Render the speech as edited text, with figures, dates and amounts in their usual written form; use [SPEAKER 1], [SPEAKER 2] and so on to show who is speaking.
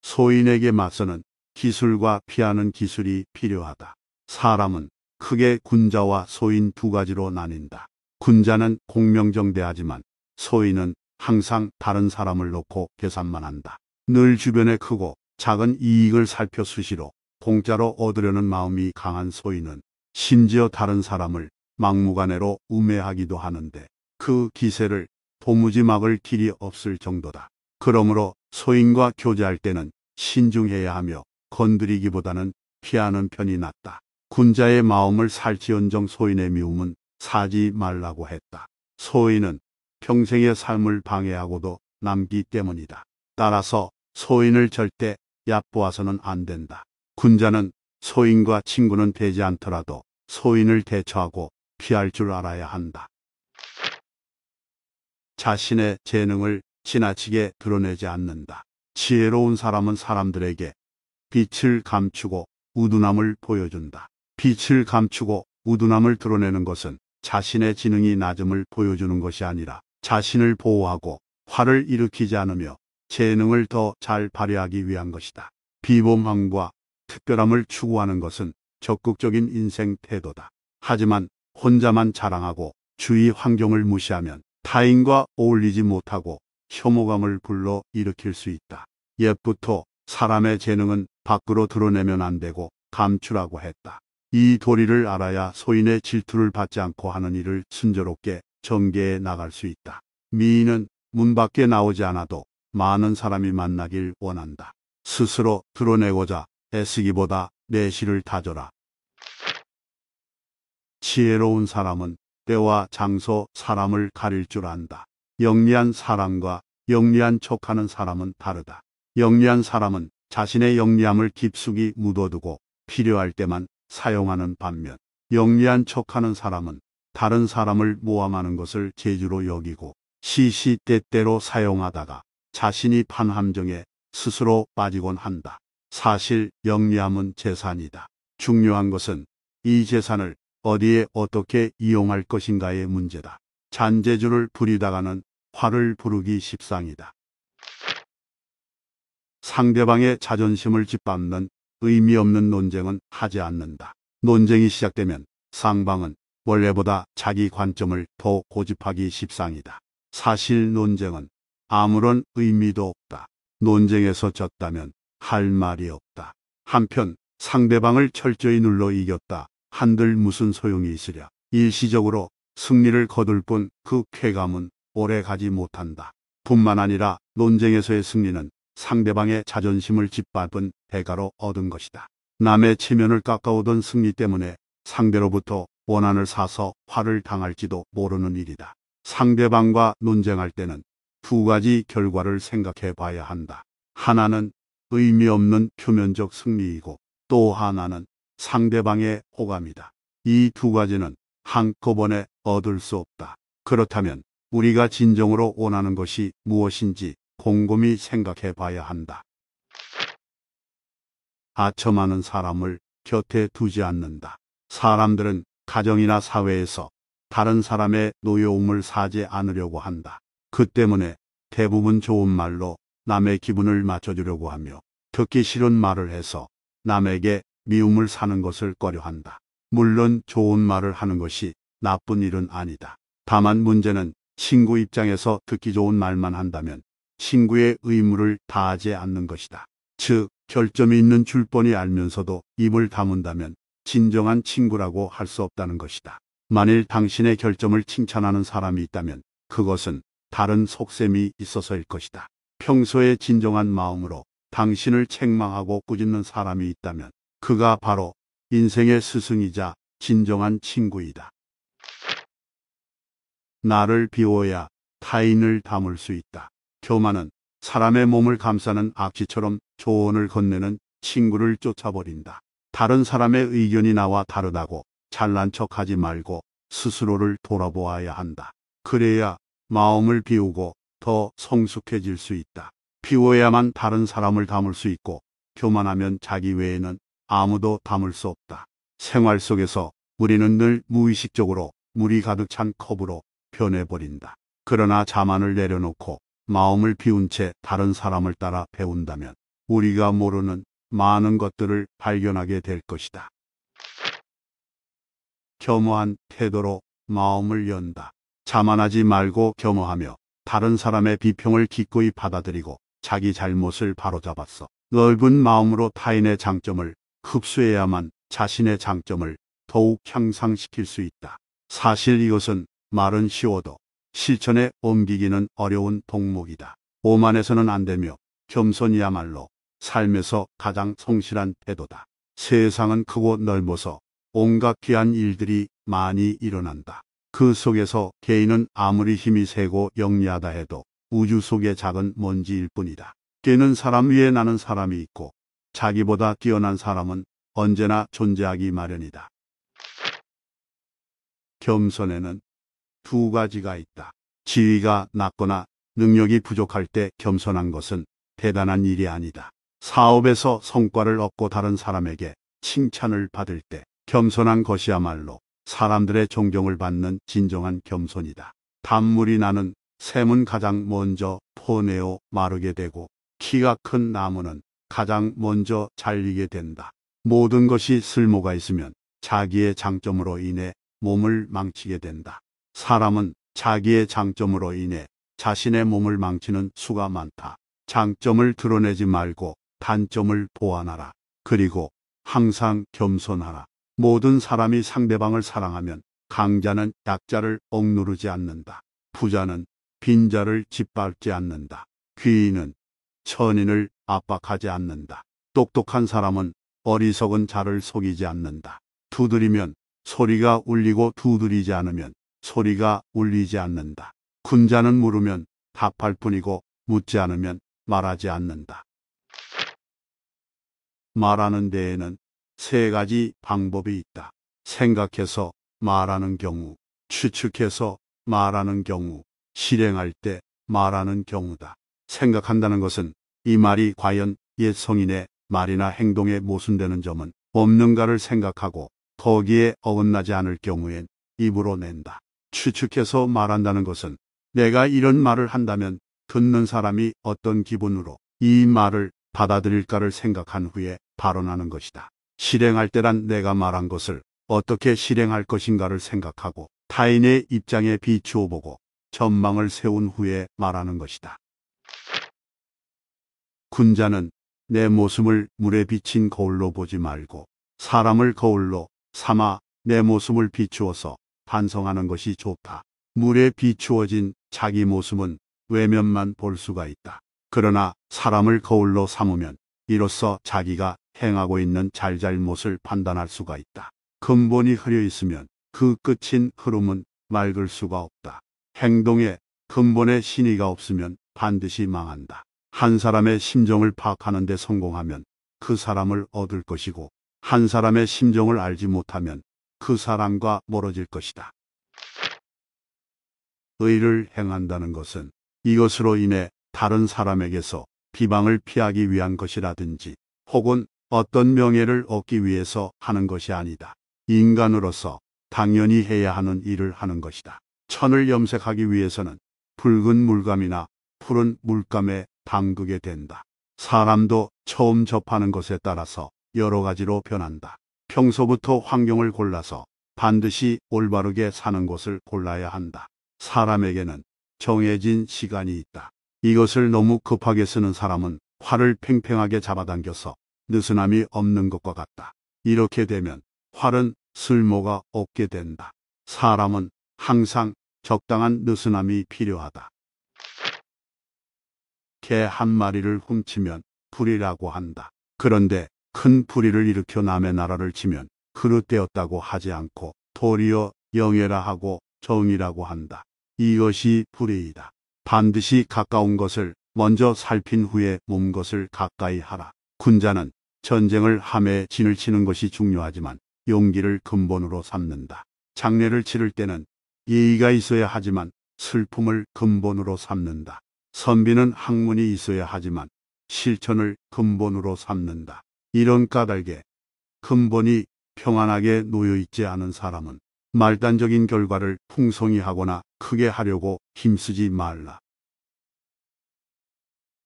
[SPEAKER 1] 소인에게 맞서는 기술과 피하는 기술이 필요하다. 사람은 크게 군자와 소인 두 가지로 나뉜다. 군자는 공명정대하지만 소인은 항상 다른 사람을 놓고 계산만 한다. 늘 주변의 크고 작은 이익을 살펴 수시로 공짜로 얻으려는 마음이 강한 소인은 심지어 다른 사람을 막무가내로 우매하기도 하는데 그 기세를 도무지 막을 길이 없을 정도다. 그러므로 소인과 교제할 때는 신중해야 하며 건드리기보다는 피하는 편이 낫다. 군자의 마음을 살지언정 소인의 미움은 사지 말라고 했다. 소인은 평생의 삶을 방해하고도 남기 때문이다. 따라서 소인을 절대 얕보아서는 안 된다. 군자는 소인과 친구는 되지 않더라도 소인을 대처하고 피할 줄 알아야 한다. 자신의 재능을 지나치게 드러내지 않는다. 지혜로운 사람은 사람들에게 빛을 감추고 우둔함을 보여준다. 빛을 감추고 우둔함을 드러내는 것은 자신의 지능이 낮음을 보여주는 것이 아니라 자신을 보호하고 화를 일으키지 않으며 재능을 더 잘 발휘하기 위한 것이다. 비범함과 특별함을 추구하는 것은 적극적인 인생 태도다. 하지만 혼자만 자랑하고 주위 환경을 무시하면 타인과 어울리지 못하고 혐오감을 불러 일으킬 수 있다. 옛부터 사람의 재능은 밖으로 드러내면 안 되고 감추라고 했다. 이 도리를 알아야 소인의 질투를 받지 않고 하는 일을 순조롭게 전개해 나갈 수 있다. 미인은 문 밖에 나오지 않아도 많은 사람이 만나길 원한다. 스스로 드러내고자 애쓰기보다 내실을 다져라. 지혜로운 사람은 때와 장소, 사람을 가릴 줄 안다. 영리한 사람과 영리한 척하는 사람은 다르다. 영리한 사람은 자신의 영리함을 깊숙이 묻어두고 필요할 때만 사용하는 반면 영리한 척하는 사람은 다른 사람을 모함하는 것을 재주로 여기고 시시때때로 사용하다가 자신이 판 함정에 스스로 빠지곤 한다. 사실 영리함은 재산이다. 중요한 것은 이 재산을 어디에 어떻게 이용할 것인가의 문제다. 잔재주를 부리다가는 화를 부르기 십상이다. 상대방의 자존심을 짓밟는 의미 없는 논쟁은 하지 않는다. 논쟁이 시작되면 상방은 원래보다 자기 관점을 더 고집하기 십상이다. 사실 논쟁은 아무런 의미도 없다. 논쟁에서 졌다면 할 말이 없다. 한편 상대방을 철저히 눌러 이겼다 한들 무슨 소용이 있으랴. 일시적으로 승리를 거둘 뿐 그 쾌감은 오래 가지 못한다. 뿐만 아니라 논쟁에서의 승리는 상대방의 자존심을 짓밟은 대가로 얻은 것이다. 남의 체면을 깎아오던 승리 때문에 상대로부터 원한을 사서 화를 당할지도 모르는 일이다. 상대방과 논쟁할 때는 두 가지 결과를 생각해 봐야 한다. 하나는 의미 없는 표면적 승리이고 또 하나는 상대방의 호감이다. 이 두 가지는 한꺼번에 얻을 수 없다. 그렇다면 우리가 진정으로 원하는 것이 무엇인지 곰곰이 생각해 봐야 한다. 아첨하는 사람을 곁에 두지 않는다. 사람들은 가정이나 사회에서 다른 사람의 노여움을 사지 않으려고 한다. 그 때문에 대부분 좋은 말로 남의 기분을 맞춰주려고 하며 듣기 싫은 말을 해서 남에게 미움을 사는 것을 꺼려한다. 물론 좋은 말을 하는 것이 나쁜 일은 아니다. 다만 문제는 친구 입장에서 듣기 좋은 말만 한다면 친구의 의무를 다하지 않는 것이다. 즉, 결점이 있는 줄 뻔히 알면서도 입을 다문다면 진정한 친구라고 할 수 없다는 것이다. 만일 당신의 결점을 칭찬하는 사람이 있다면 그것은 다른 속셈이 있어서일 것이다. 평소에 진정한 마음으로 당신을 책망하고 꾸짖는 사람이 있다면 그가 바로 인생의 스승이자 진정한 친구이다. 나를 비워야 타인을 담을 수 있다. 교만은 사람의 몸을 감싸는 악취처럼 조언을 건네는 친구를 쫓아버린다. 다른 사람의 의견이 나와 다르다고 잘난 척하지 말고 스스로를 돌아보아야 한다. 그래야 마음을 비우고 더 성숙해질 수 있다. 비워야만 다른 사람을 담을 수 있고 교만하면 자기 외에는 아무도 담을 수 없다. 생활 속에서 우리는 늘 무의식적으로 물이 가득 찬 컵으로 변해버린다. 그러나 자만을 내려놓고 마음을 비운 채 다른 사람을 따라 배운다면 우리가 모르는 많은 것들을 발견하게 될 것이다. 겸허한 태도로 마음을 연다. 자만하지 말고 겸허하며 다른 사람의 비평을 기꺼이 받아들이고 자기 잘못을 바로잡았어. 넓은 마음으로 타인의 장점을 흡수해야만 자신의 장점을 더욱 향상시킬 수 있다. 사실 이것은 말은 쉬워도 실천에 옮기기는 어려운 동목이다. 오만해서는 안 되며 겸손이야말로 삶에서 가장 성실한 태도다. 세상은 크고 넓어서 온갖 귀한 일들이 많이 일어난다. 그 속에서 개인은 아무리 힘이 세고 영리하다 해도 우주 속의 작은 먼지일 뿐이다. 깨는 사람 위에 나는 사람이 있고 자기보다 뛰어난 사람은 언제나 존재하기 마련이다. 겸손에는 두 가지가 있다. 지위가 낮거나 능력이 부족할 때 겸손한 것은 대단한 일이 아니다. 사업에서 성과를 얻고 다른 사람에게 칭찬을 받을 때 겸손한 것이야말로 사람들의 존경을 받는 진정한 겸손이다. 단물이 나는 샘은 가장 먼저 포내어 마르게 되고 키가 큰 나무는 가장 먼저 잘리게 된다. 모든 것이 쓸모가 있으면 자기의 장점으로 인해 몸을 망치게 된다. 사람은 자기의 장점으로 인해 자신의 몸을 망치는 수가 많다. 장점을 드러내지 말고 단점을 보완하라. 그리고 항상 겸손하라. 모든 사람이 상대방을 사랑하면 강자는 약자를 억누르지 않는다. 부자는 빈자를 짓밟지 않는다. 귀인은 천인을 압박하지 않는다. 똑똑한 사람은 어리석은 자를 속이지 않는다. 두드리면 소리가 울리고 두드리지 않으면 소리가 울리지 않는다. 군자는 물으면 답할 뿐이고 묻지 않으면 말하지 않는다. 말하는 데에는 세 가지 방법이 있다. 생각해서 말하는 경우, 추측해서 말하는 경우, 실행할 때 말하는 경우다. 생각한다는 것은 이 말이 과연 옛 성인의 말이나 행동에 모순되는 점은 없는가를 생각하고 거기에 어긋나지 않을 경우엔 입으로 낸다. 추측해서 말한다는 것은 내가 이런 말을 한다면 듣는 사람이 어떤 기분으로 이 말을 받아들일까를 생각한 후에 발언하는 것이다. 실행할 때란 내가 말한 것을 어떻게 실행할 것인가를 생각하고 타인의 입장에 비추어 보고 전망을 세운 후에 말하는 것이다. 군자는 내 모습을 물에 비친 거울로 보지 말고 사람을 거울로 삼아 내 모습을 비추어서 반성하는 것이 좋다. 물에 비추어진 자기 모습은 외면만 볼 수가 있다. 그러나 사람을 거울로 삼으면 이로써 자기가 행하고 있는 잘잘못을 판단할 수가 있다. 근본이 흐려 있으면 그 끝인 흐름은 맑을 수가 없다. 행동에 근본의 신의가 없으면 반드시 망한다. 한 사람의 심정을 파악하는 데 성공하면 그 사람을 얻을 것이고 한 사람의 심정을 알지 못하면 그 사람과 멀어질 것이다. 의를 행한다는 것은 이것으로 인해 다른 사람에게서 비방을 피하기 위한 것이라든지 혹은 어떤 명예를 얻기 위해서 하는 것이 아니다. 인간으로서 당연히 해야 하는 일을 하는 것이다. 천을 염색하기 위해서는 붉은 물감이나 푸른 물감에 담그게 된다. 사람도 처음 접하는 것에 따라서 여러 가지로 변한다. 평소부터 환경을 골라서 반드시 올바르게 사는 곳을 골라야 한다. 사람에게는 정해진 시간이 있다. 이것을 너무 급하게 쓰는 사람은 활을 팽팽하게 잡아당겨서 느슨함이 없는 것과 같다. 이렇게 되면 활은 쓸모가 없게 된다. 사람은 항상 적당한 느슨함이 필요하다. 개 한 마리를 훔치면 불이라고 한다. 그런데 큰 불의를 일으켜 남의 나라를 치면 그릇되었다고 하지 않고 도리어 영예라 하고 정의라고 한다. 이것이 불의이다. 반드시 가까운 것을 먼저 살핀 후에 먼 것을 가까이 하라. 군자는 전쟁을 함에 진을 치는 것이 중요하지만 용기를 근본으로 삼는다. 장례를 치를 때는 예의가 있어야 하지만 슬픔을 근본으로 삼는다. 선비는 학문이 있어야 하지만 실천을 근본으로 삼는다. 이런 까닭에 근본이 평안하게 놓여있지 않은 사람은 말단적인 결과를 풍성히 하거나 크게 하려고 힘쓰지 말라.